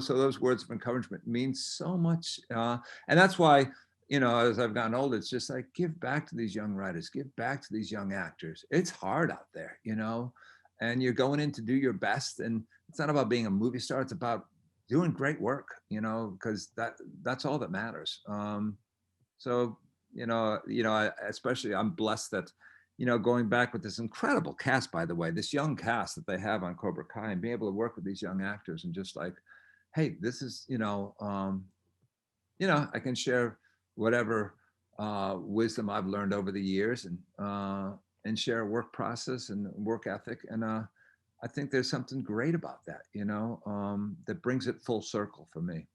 those words of encouragement mean so much. And that's why, as I've gotten older, it's just like, give back to these young writers, give back to these young actors. It's hard out there, and you're going in to do your best. And it's not about being a movie star. It's about doing great work, because that's all that matters. So, especially I'm blessed that, going back with this incredible cast, by the way, this young cast that they have on Cobra Kai, and being able to work with these young actors and just like, hey, this is, I can share whatever wisdom I've learned over the years, and share a work process and work ethic. And I think there's something great about that, that brings it full circle for me.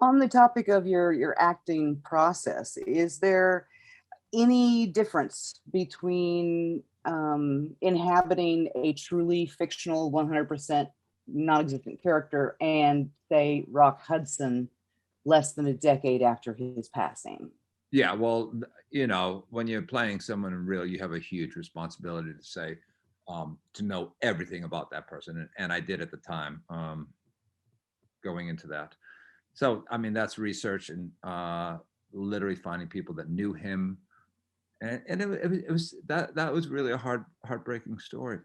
On the topic of your acting process, is there any difference between inhabiting a truly fictional 100% non-existent character and, say, Rock Hudson less than a decade after his passing? Yeah, well, when you're playing someone real, you have a huge responsibility to say, to know everything about that person. And I did at the time, going into that. So, I mean, that's research and literally finding people that knew him. And it was that was really a heartbreaking story.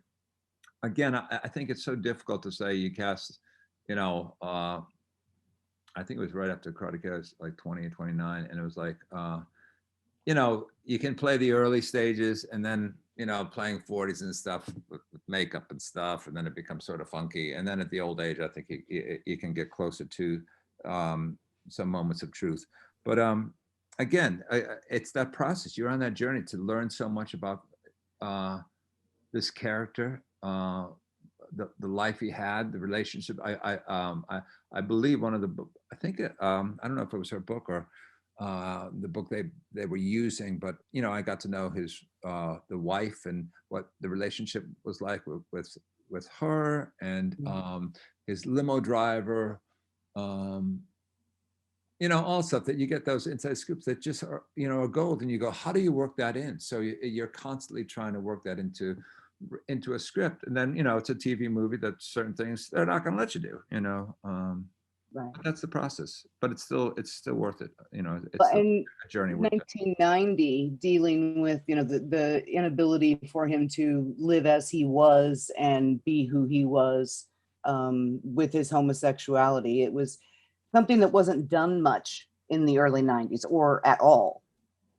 Again, I think it's so difficult to say you cast, I think it was right after Karate Kid, I was like 20 or 29. And it was like, you can play the early stages and then, playing 40s and stuff with makeup and stuff. And then it becomes sort of funky. And then at the old age, I think you can get closer to some moments of truth. But again, it's that process. You're on that journey to learn so much about this character, the life he had, the relationship. I believe one of the, I think I don't know if it was her book or the book they were using, but I got to know his the wife and what the relationship was like with her, and his limo driver. All stuff that you get, those inside scoops that just are, are gold, and you go, how do you work that in? So you're constantly trying to work that into a script, and then it's a TV movie that certain things they're not going to let you do. Right. But that's the process, but it's still worth it. It's in a journey worth it. 1990, dealing with the inability for him to live as he was and be who he was with his homosexuality, it was something that wasn't done much in the early 90s or at all.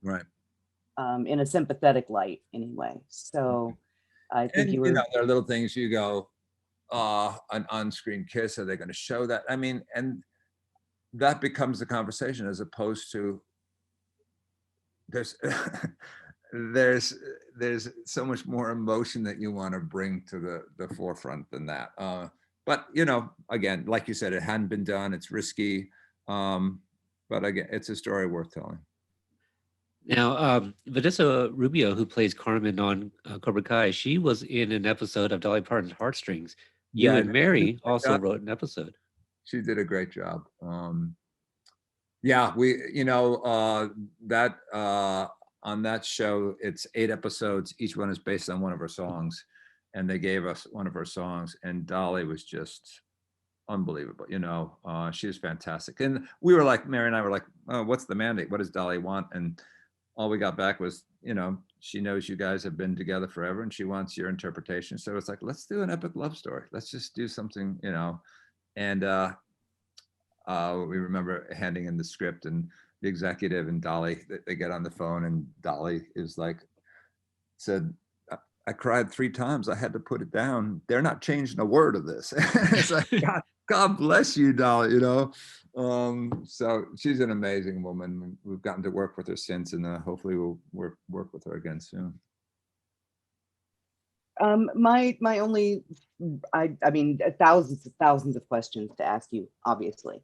Right. In a sympathetic light, anyway. So I think there are little things you go, an on-screen kiss, are they going to show that? I mean, and that becomes the conversation, as opposed to there's so much more emotion that you want to bring to the forefront than that. But again, like you said, it hadn't been done. It's risky, but again, it's a story worth telling. Now, Vanessa Rubio, who plays Carmen on Cobra Kai, she was in an episode of Dolly Parton's Heartstrings. You and Mary also wrote an episode. She did a great job. Yeah, we, that on that show, it's 8 episodes. Each one is based on one of her songs, and they gave us one of her songs, and Dolly was just unbelievable. She was fantastic. And we were like, Mary and I were like, oh, what's the mandate? What does Dolly want? And all we got back was, she knows you guys have been together forever and she wants your interpretation. So it's like, let's do an epic love story. Let's just do something, and we remember handing in the script, and the executive and Dolly, they get on the phone, and Dolly is like, said, I cried 3 times. I had to put it down. They're not changing a word of this. It's like, God bless you, Dolly, So she's an amazing woman. We've gotten to work with her since, and hopefully we'll work with her again soon. My only, I mean, thousands of questions to ask you, obviously.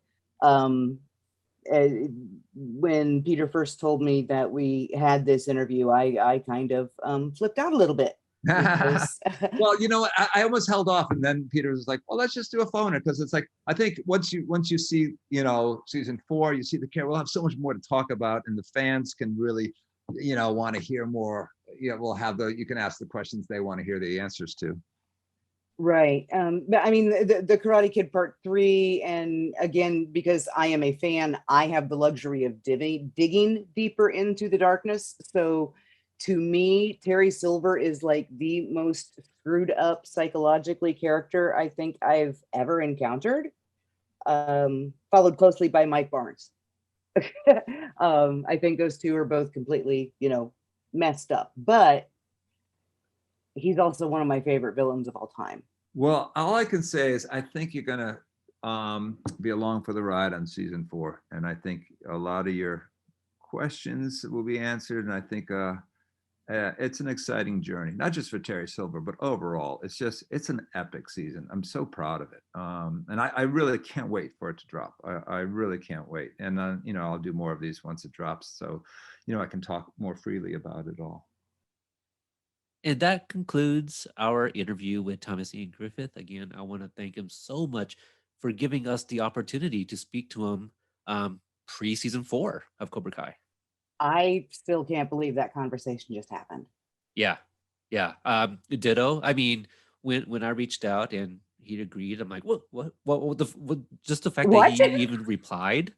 When Peter first told me that we had this interview, I kind of flipped out a little bit. because Well, you know what? I almost held off, and then Peter was like, "Well, let's just do a phoner," because it's like I think once you see season 4, you see the care. We'll have so much more to talk about, and the fans can really want to hear more. We'll have you can ask the questions they want to hear the answers to. right. But I mean, the Karate Kid Part 3, and again, because I am a fan, I have the luxury of digging deeper into the darkness. So to me, Terry Silver is like the most screwed up psychologically character I think I've ever encountered, followed closely by Mike Barnes. I think those two are both completely, messed up, but he's also one of my favorite villains of all time. Well, all I can say is I think you're gonna be along for the ride on season 4, and I think a lot of your questions will be answered, and I think it's an exciting journey, not just for Terry Silver, but overall. It's an epic season. I'm so proud of it, and I really can't wait for it to drop. I really can't wait, and I'll do more of these once it drops, so I can talk more freely about it all. And that concludes our interview with Thomas Ian Griffith. Again, I want to thank him so much for giving us the opportunity to speak to him pre-season 4 of Cobra Kai. I still can't believe that conversation just happened. Yeah, yeah. Ditto. I mean, when I reached out and he agreed, I'm like, what just the fact that What? he even replied,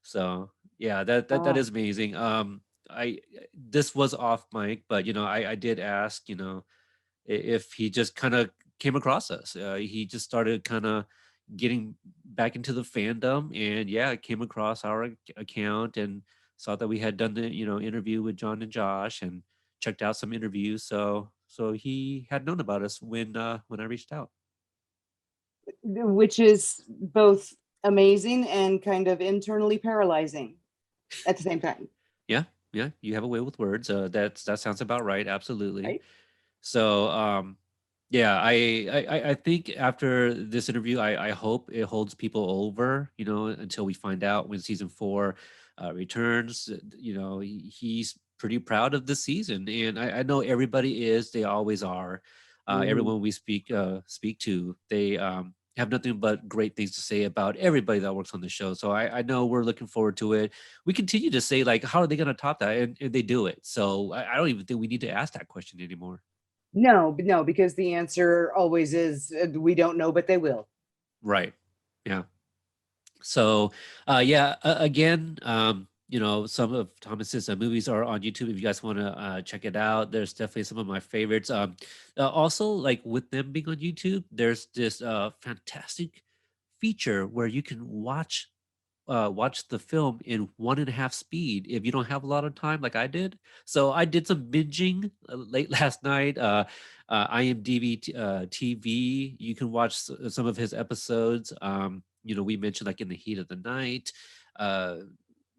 so yeah, that is amazing. I This was off mic, but I did ask, if he just kind of came across us. He just started kind of getting back into the fandom, and yeah, came across our account and saw that we had done the interview with John and Josh, and checked out some interviews. So he had known about us when I reached out. Which is both amazing and kind of internally paralyzing at the same time. Yeah, yeah, you have a way with words. That sounds about right. Absolutely. Right? So, yeah, I think after this interview, I hope it holds people over, until we find out when season 4 returns. He's pretty proud of the season, and I know everybody is. They always are. Everyone we speak to, they have nothing but great things to say about everybody that works on the show. So I know we're looking forward to it. We continue to say, like, how are they going to top that? And they do it. So I don't even think we need to ask that question anymore. No, because the answer always is we don't know, but they will. Right. Yeah. So, yeah, again, some of Thomas's movies are on YouTube. If you guys want to check it out, there's definitely some of my favorites. Also, like with them being on YouTube, there's this fantastic feature where you can watch the film in 1.5 speed if you don't have a lot of time, like I did. So I did some binging late last night. IMDb TV. You can watch some of his episodes. We mentioned, like, In the Heat of the Night.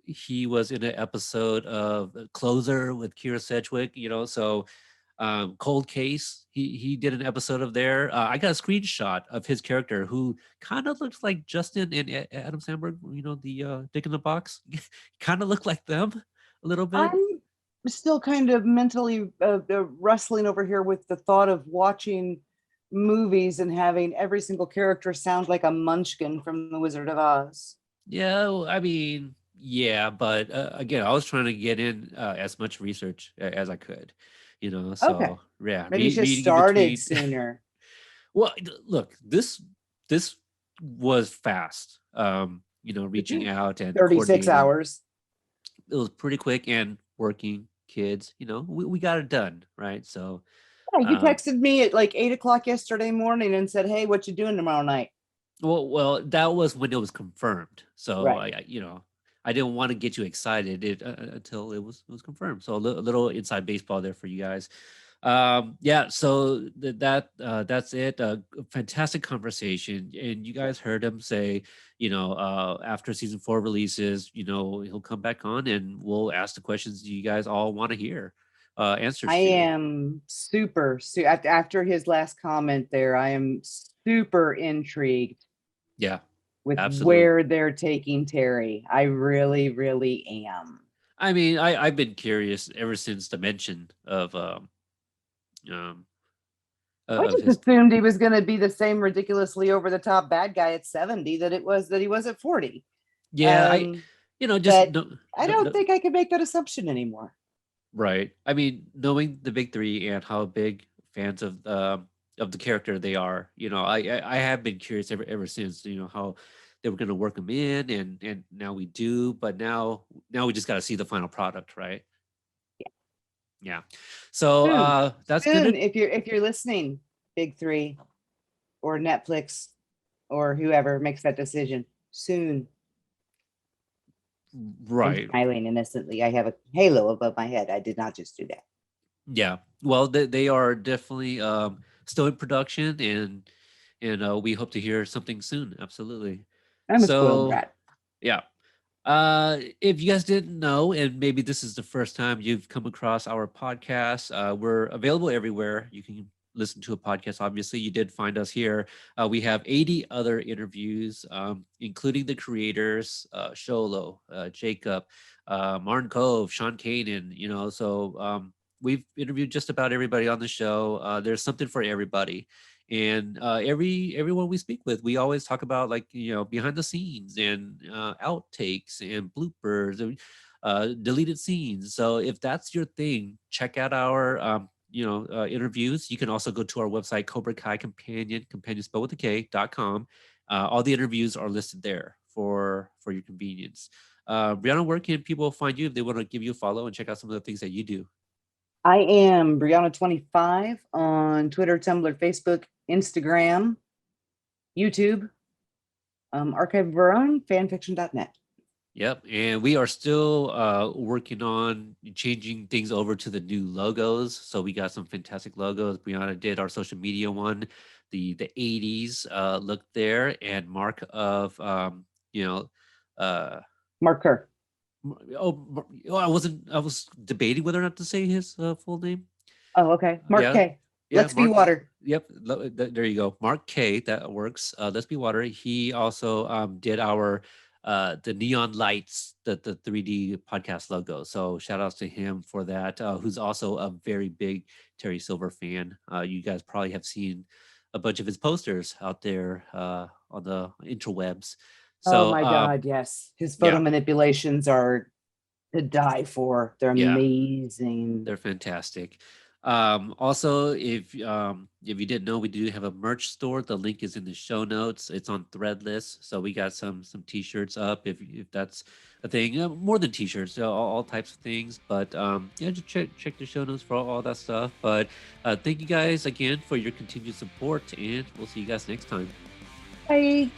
He was in an episode of Closer with Kira Sedgwick. So Cold Case, he did an episode of there. I got a screenshot of his character, who kind of looks like Justin and Adam Sandberg, the Dick in the Box. Kind of look like them a little bit. I'm still kind of mentally wrestling over here with the thought of watching movies and having every single character sound like a munchkin from The Wizard of Oz. Yeah, well, I mean, yeah, but again, I was trying to get in as much research as I could, so Okay. yeah, Maybe you should have reading in started between. sooner. Well, look, this was fast. Reaching out and 36 coordinating. hours. It was pretty quick, and working kids, we got it done, right? So Yeah, you texted me at like 8 o'clock yesterday morning and said, "Hey, what you doing tomorrow night?" well, that was when it was confirmed. So Right. I didn't want to get you excited until it was confirmed. So a little inside baseball there for you guys. Yeah, so that's it. Fantastic conversation, and you guys heard him say, after season 4 releases, he'll come back on and we'll ask the questions you guys all want to hear answers I to. am after his last comment there, I am super intrigued Yeah, with absolutely. where they're taking Terry. I really, really am. I mean, I've been curious ever since the mention of um, I of just his. assumed he was going to be the same ridiculously over the top bad guy at 70 that he was at 40. Yeah, Um, just but no, I don't think I can make that assumption anymore. right. I mean, knowing the big three and how big fans of the character they are, I have been curious ever since, how they were going to work him in, and now we do, but now we just got to see the final product, right? Yeah. So Soon, that's soon, gonna if you're listening, Big Three or Netflix or whoever makes that decision, soon. I'm right. smiling innocently. I have a halo above my head. I did not just do that. Yeah. Well, they are definitely still in production, and we hope to hear something soon. Absolutely. I'm a spoiled So brat. yeah. If you guys didn't know, and maybe this is the first time you've come across our podcast, we're available everywhere. You can listen to a podcast. Obviously, you did find us here. We have 80 other interviews, including the creators, Sholo, Jacob, Martin Cove, Sean Kanan. So we've interviewed just about everybody on the show. There's something for everybody. And everyone we speak with, we always talk about, like, behind the scenes and outtakes and bloopers and deleted scenes. So if that's your thing, check out our interviews. You can also go to our website, Cobra Kai companion spelled with a K.com. All the interviews are listed there for your convenience. Brianna, where can people find you if they want to give you a follow and check out some of the things that you do? I am Brihana25 on Twitter, Tumblr, Facebook, Instagram, YouTube, archive of our own, fanfiction.net. Yep, and we are still working on changing things over to the new logos. So we got some fantastic logos. Brianna did our social media one, the 80s look there, and Mark of uh, Marker. I was debating whether or not to say his full name. Oh, okay. Mark Yeah, K. yeah, Let's be Mark. water. Yep, there you go. Mark K, that works. Let's Be Water. He also did our the neon lights, the 3D podcast logo. So shout outs to him for that. Who's also a very big Terry Silver fan. You guys probably have seen a bunch of his posters out there on the interwebs. Oh So my God, yes. His photo yeah, manipulations are to die for. They're yeah. amazing. They're fantastic. Also, if you didn't know, we do have a merch store. The link is in the show notes. It's on Threadless, so we got some t-shirts up if that's a thing. More than t-shirts, all types of things. But yeah, just check the show notes for all that stuff. But thank you guys again for your continued support, and we'll see you guys next time. Bye.